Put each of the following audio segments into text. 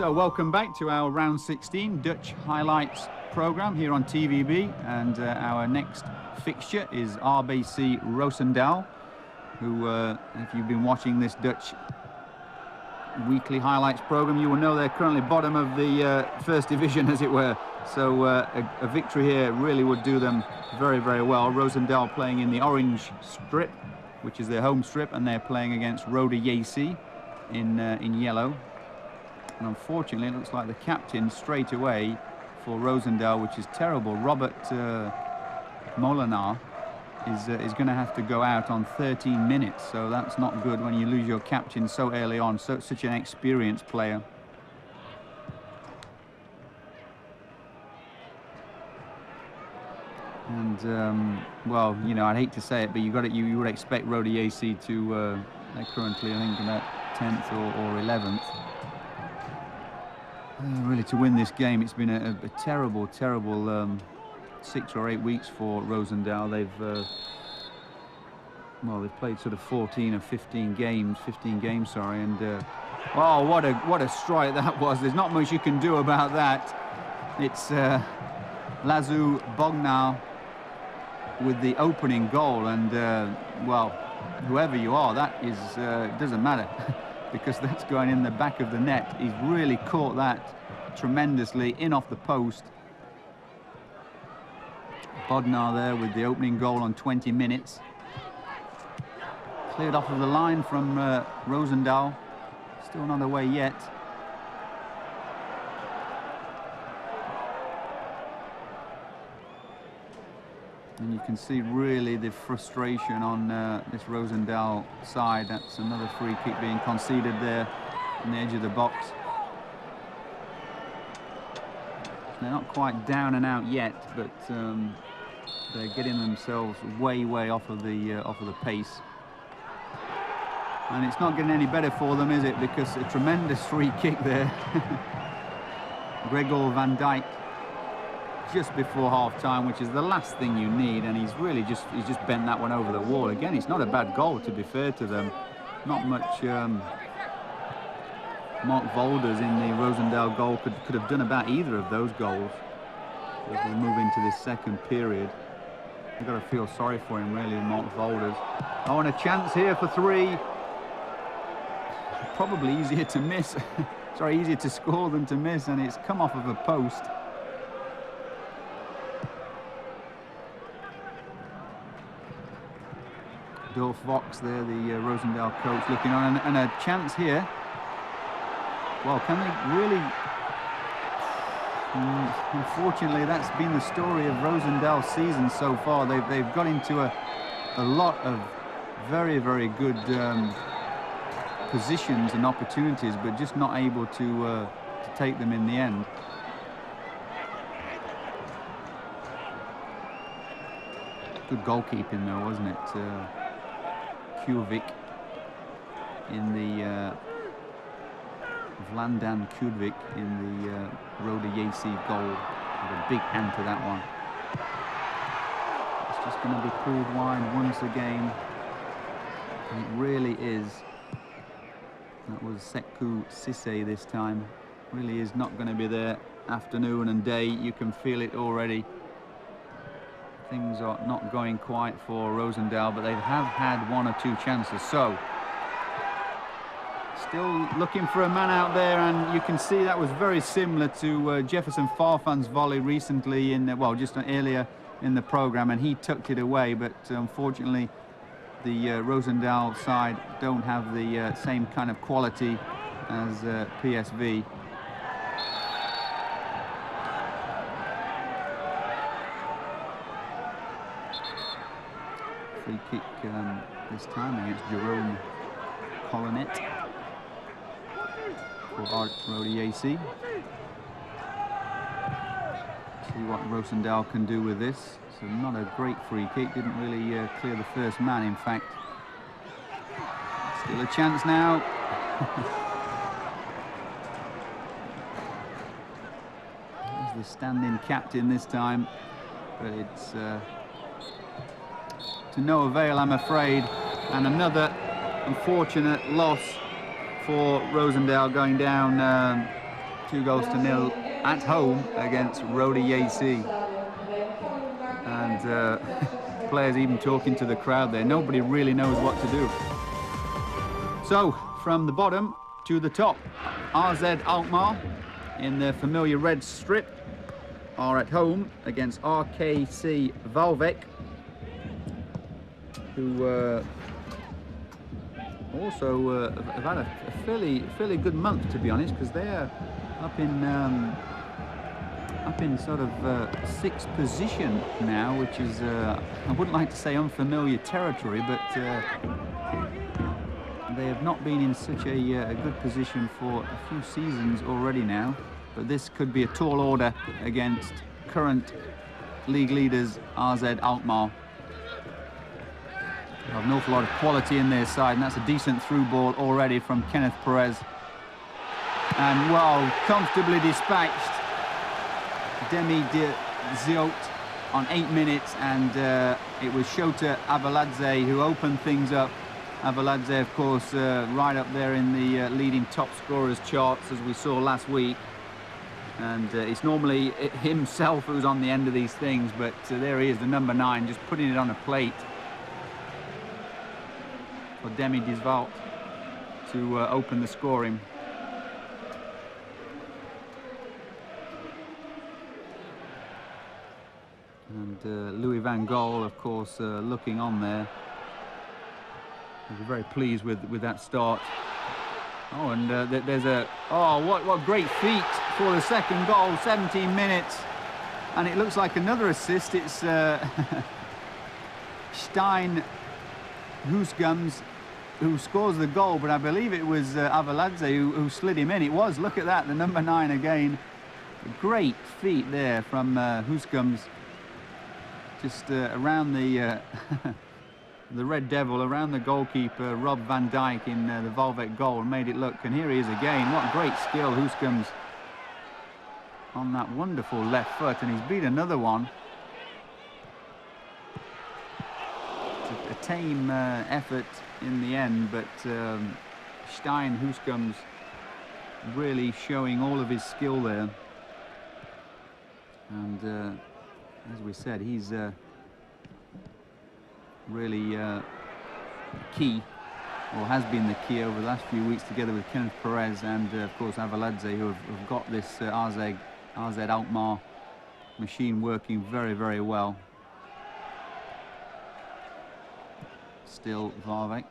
So welcome back to our round 16 Dutch highlights program here on TVB, and our next fixture is RBC Roosendaal, who if you've been watching this Dutch weekly highlights program, you will know they're currently bottom of the first division, as it were. So a victory here really would do them very, very well. Roosendaal playing in the orange strip, which is their home strip, and they're playing against Rode JC in yellow. And unfortunately, it looks like the captain straight away for Roosendaal, which is terrible, Robert Molenaar, is going to have to go out on 13 minutes. So that's not good when you lose your captain so early on, such an experienced player. And well, you know, I'd hate to say it, but you would expect Rode JC to they're currently, I think, about 10th or 11th. Really, to win this game, it's been a terrible 6 or 8 weeks for Roosendaal. They've well, they've played sort of 14 or 15 games, sorry, and oh, what a strike that was. There's not much you can do about that. It's Lazu Bognau with the opening goal, and well, whoever you are, that is doesn't matter. Because that's going in the back of the net. He's really caught that tremendously in off the post. Bognau there with the opening goal on 20 minutes. Cleared off of the line from Roosendaal. Still not away yet. And you can see really the frustration on this Roosendaal side. That's another free kick being conceded there on the edge of the box. They're not quite down and out yet, but they're getting themselves way off of the pace. And it's not getting any better for them, is it? Because a tremendous free kick there. Gregor van Dijk, just before half-time, which is the last thing you need, and he's just bent that one over the wall. Again, it's not a bad goal, to be fair to them. Not much Mark Volders in the Roosendaal goal could have done about either of those goals. As we move into this second period, you've got to feel sorry for him, really, Mark Volders. Oh, and a chance here for 3. Probably easier to miss. Sorry, easier to score than to miss, and it's come off of a post. Dolph Vox there, the Roosendaal coach, looking on, and a chance here. Well, can they really? Unfortunately, that's been the story of Roosendaal's season so far. They've got into a lot of very good positions and opportunities, but just not able to take them in the end. Good goalkeeping though, wasn't it? Kjurvik in the Vlandan Kjurvik in the Rode JC goal, with a big hand to that one. It's just going to be pulled wide once again. And it really is. That was Sekou Cissé this time. Really is not going to be there afternoon and day. You can feel it already. Things are not going quite for Roosendaal, but they have had 1 or 2 chances. So, still looking for a man out there, and you can see that was very similar to Jefferson Farfan's volley recently in, well, just earlier in the program, and he tucked it away. But unfortunately, the Roosendaal side don't have the same kind of quality as PSV. Free kick this time against Jerome Colonet for Rode JC. See what Roosendaal can do with this. So not a great free kick, didn't really clear the first man, in fact. Still a chance now. There's the stand-in captain this time, but it's to no avail, I'm afraid, and another unfortunate loss for Roosendaal, going down 2-0 at home against Rode JC. And players even talking to the crowd there. Nobody really knows what to do. So, from the bottom to the top, RZ Alkmaar in their familiar red strip are at home against RKC Waalwijk, who also have had a fairly good month, to be honest, because they're up in sort of 6th position now, which is I wouldn't like to say unfamiliar territory, but they have not been in such a good position for a few seasons already now. But this could be a tall order against current league leaders RZ Alkmaar. They have an awful lot of quality in their side, and that's a decent through ball already from Kenneth Perez. And well, comfortably dispatched Demi de Ziot on 8 minutes, and it was Shota Avaladze who opened things up. Avaladze, of course, right up there in the leading top scorers charts, as we saw last week. And it's normally himself who's on the end of these things, but there he is, the number 9, just putting it on a plate for Demi de Ziot to open the scoring. And Louis van Gaal, of course, looking on there. We're very pleased with that start. Oh, and there's a... Oh, what great feat for the second goal, 17 minutes. And it looks like another assist. It's Stein Hoosgums who scores the goal, but I believe it was Avaladze who slid him in. It was, look at that, the number 9 again. A great feat there from Hoosgums. Just around the the Red Devil, around the goalkeeper, Rob van Dijk in the Waalwijk goal, and made it look. And here he is again. What great skill, Hoosgums, on that wonderful left foot, and he's beat another one. It's a tame effort in the end, but Stein Hoosgums really showing all of his skill there. And as we said, he's really key, or has been the key over the last few weeks, together with Kenneth Perez and of course Avaladze, who have got this RZ Alkmaar machine working very, very well. Still Waalwijk.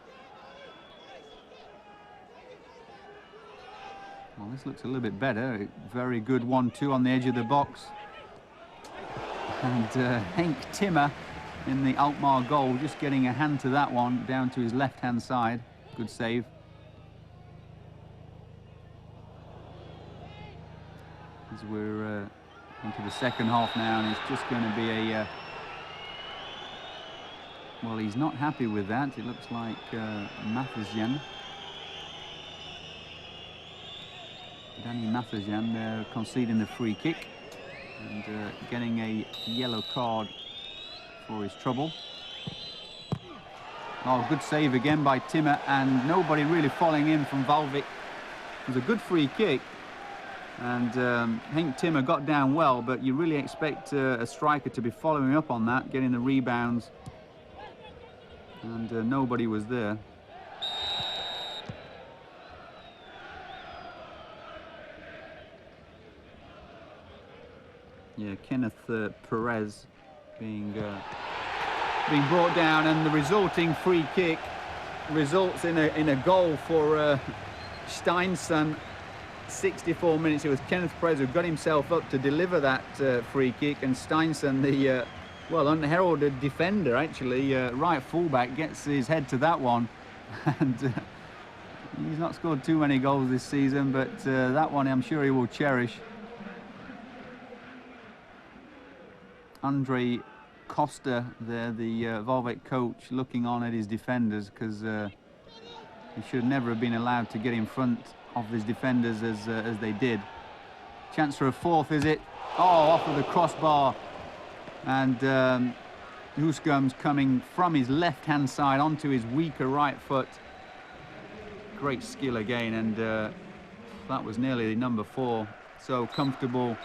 Well, this looks a little bit better. Very good 1-2 on the edge of the box. And Henk Timmer in the Alkmaar goal, just getting a hand to that one, down to his left-hand side. Good save. As we're into the second half now, and it's just going to be a... well, he's not happy with that. It looks like Mathesian. Danny Mathesian conceding the free kick and getting a yellow card for his trouble. Oh, good save again by Timmer, and nobody really falling in from Waalwijk. It was a good free kick, and Henk Timmer got down well, but you really expect a striker to be following up on that, getting the rebounds, and nobody was there. Yeah, Kenneth Perez being brought down, and the resulting free kick results in a goal for Steinson. 64 minutes. It was Kenneth Perez who got himself up to deliver that free kick, and Steinson, the well, unheralded defender, actually, right fullback, gets his head to that one. And he's not scored too many goals this season, but that one I'm sure he will cherish. Andre Costa there, the Waalwijk coach, looking on at his defenders, because he should never have been allowed to get in front of his defenders as they did. Chance for a fourth, is it? Oh, off of the crossbar. And Hoosgums coming from his left-hand side onto his weaker right foot. Great skill again, and that was nearly number 4 so comfortable.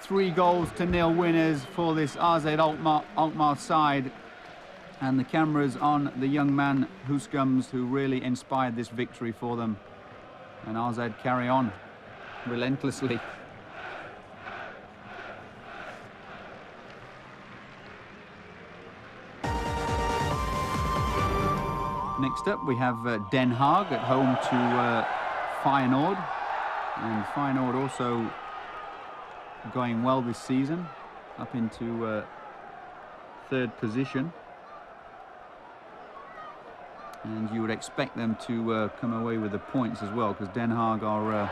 3-0 winners for this AZ Alkmaar side. And the camera's on the young man, Huskums, who really inspired this victory for them. And AZ carry on relentlessly. Next up, we have Den Haag at home to Feyenoord. And Feyenoord also going well this season, up into 3rd position. And you would expect them to come away with the points as well, because Den Haag are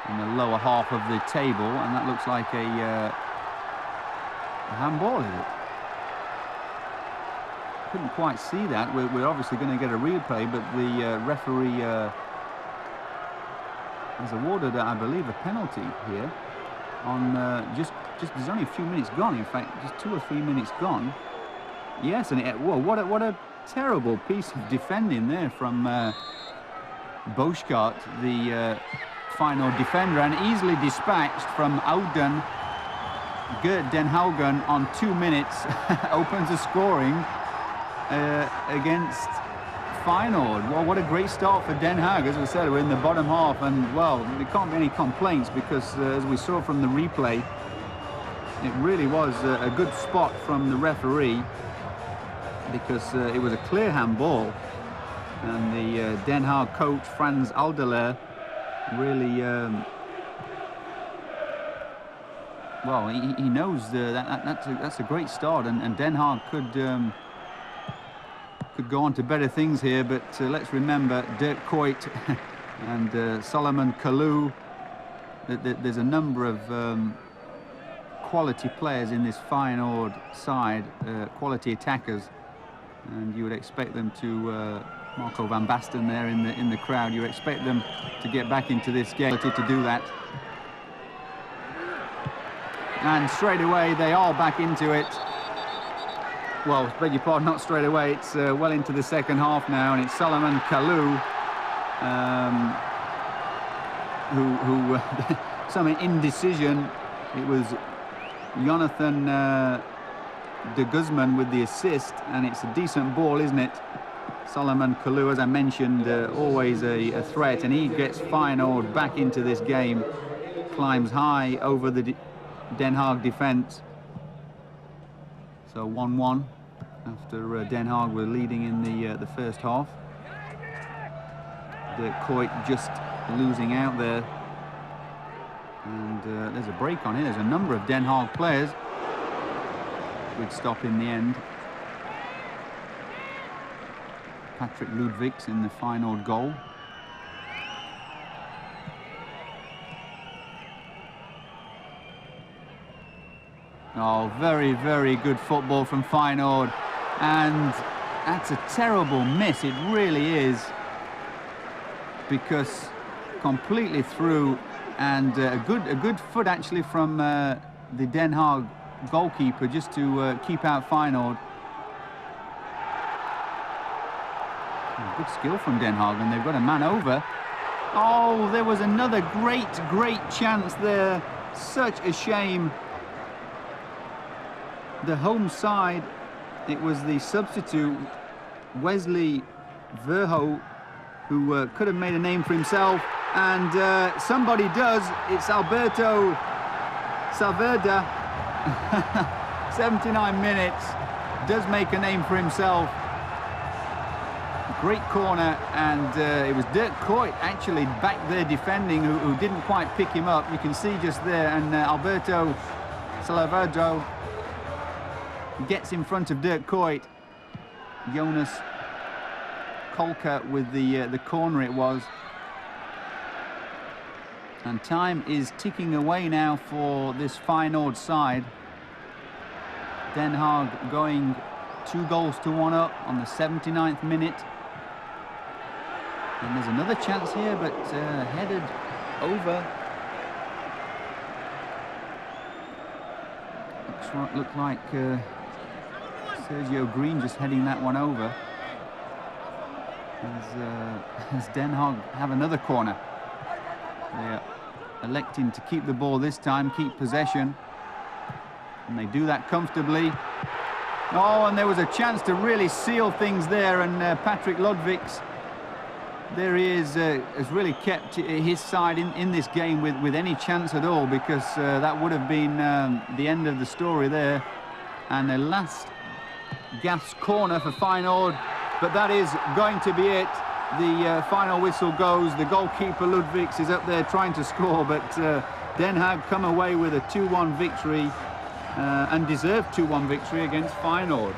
in the lower half of the table, and that looks like a handball, is it? Couldn't quite see that. We're obviously going to get a replay, but the referee has awarded, I believe, a penalty here. On just there's only a few minutes gone. In fact, just 2 or 3 minutes gone. Yes, and whoa, what a terrible piece of defending there from Boschart, the final defender, and easily dispatched from Ouden. Gert Den Haugen on 2 minutes opens the scoring against Feyenoord. Well, what a great start for Den Haag. As we said, we're in the bottom half, and well, there can't be any complaints, because as we saw from the replay, it really was a good spot from the referee, because it was a clear handball, and the Den Haag coach Frans Aldeler really well, he knows that's a great start, and Den Haag could go on to better things here, but let's remember Dirk Kuyt and Solomon Kalou. There's a number of quality players in this Feyenoord side, quality attackers, and you would expect them to Marco van Basten there in the crowd. You expect them to get back into this game, to do that. And straight away they are back into it. Well, beg your pardon, not straight away. It's well into the second half now, and it's Solomon Kalou who some indecision. It was Jonathan de Guzman with the assist, and it's a decent ball, isn't it? Solomon Kalou, as I mentioned, always a threat, and he gets Feyenoord back into this game, climbs high over the Den Haag defence. So 1-1 after Den Haag were leading in the first half. Dirk Kuyt just losing out there, and there's a break on here. There's a number of Den Haag players. Good stop in the end. Patrick Ludvigs in the Feyenoord goal. Oh, very, very good football from Feyenoord, and that's a terrible miss. It really is, because completely through, and a good foot actually from the Den Haag goalkeeper, just to keep out Feyenoord. Good skill from Den Haag, and they've got a man over. Oh, there was another great chance there. Such a shame. The home side, it was the substitute Wesley Verho who could have made a name for himself, and somebody does. It's Alberto Saavedra. 79 minutes, does make a name for himself. Great corner, and it was Dirk Kuyt actually back there defending who didn't quite pick him up. You can see just there, and Alberto Saavedra gets in front of Dirk Kuyt. Jonas Kolka with the corner it was. And time is ticking away now for this Feyenoord side. Den Haag going 2-1 up on the 79th minute. And there's another chance here, but headed over. Looked like Sergio Green just heading that one over. As Den Haag have another corner. Yeah. electing to keep the ball this time, keep possession. And they do that comfortably. Oh, and there was a chance to really seal things there, and Patrick Lodviks, there he is, has really kept his side in this game with any chance at all, because that would have been the end of the story there. And the last gasp corner for Feyenoord, but that is going to be it. The final whistle goes. The goalkeeper Lodviks is up there trying to score, but Den Haag come away with a 2-1 victory, and deserved 2-1 victory against Feyenoord.